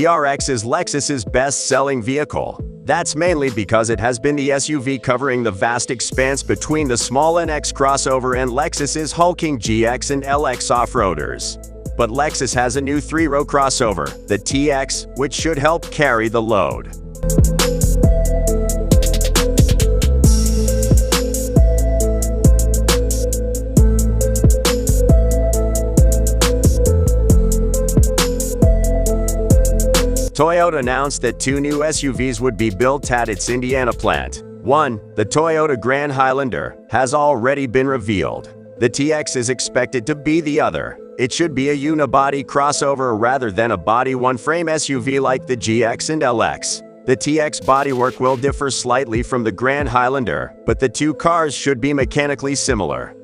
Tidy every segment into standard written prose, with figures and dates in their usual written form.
The RX is Lexus's best-selling vehicle. That's mainly because it has been the SUV covering the vast expanse between the small NX crossover and Lexus's hulking GX and LX off-roaders. But Lexus has a new 3-row crossover, the TX, which should help carry the load. Toyota announced that 2 new SUVs would be built at its Indiana plant. One, the Toyota Grand Highlander, has already been revealed. The TX is expected to be the other. It should be a unibody crossover rather than a body one-frame SUV like the GX and LX. The TX bodywork will differ slightly from the Grand Highlander, but the two cars should be mechanically similar.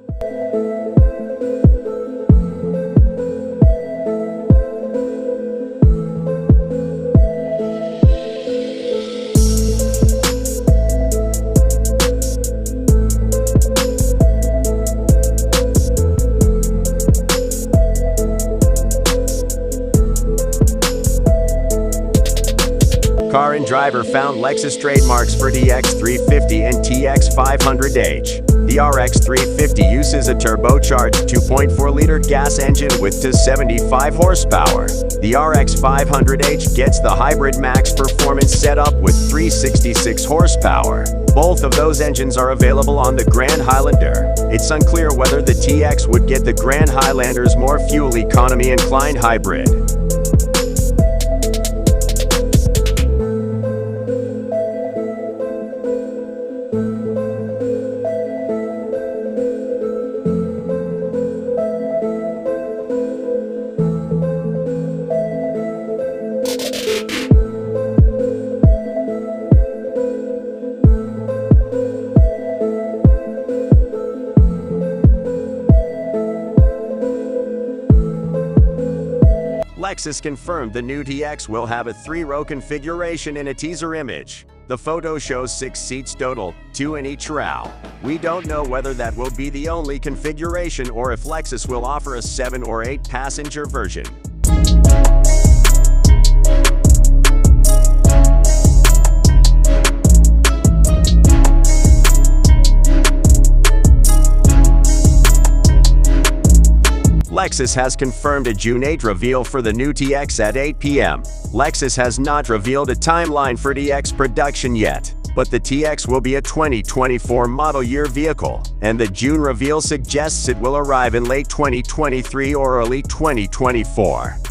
Car and Driver found Lexus trademarks for the X350 and TX500H. The RX 350 uses a turbocharged 2.4-liter gas engine with to 75 horsepower. The RX 500H gets the hybrid max performance setup with 366 horsepower. Both of those engines are available on the Grand Highlander. It's unclear whether the TX would get the Grand Highlander's more fuel economy inclined hybrid. Lexus confirmed the new TX will have a 3-row configuration in a teaser image. The photo shows 6 seats total, 2 in each row. We don't know whether that will be the only configuration or if Lexus will offer a 7 or 8 passenger version. Lexus has confirmed a June 8 reveal for the new TX at 8 p.m. Lexus has not revealed a timeline for TX production yet, but the TX will be a 2024 model year vehicle, and the June reveal suggests it will arrive in late 2023 or early 2024.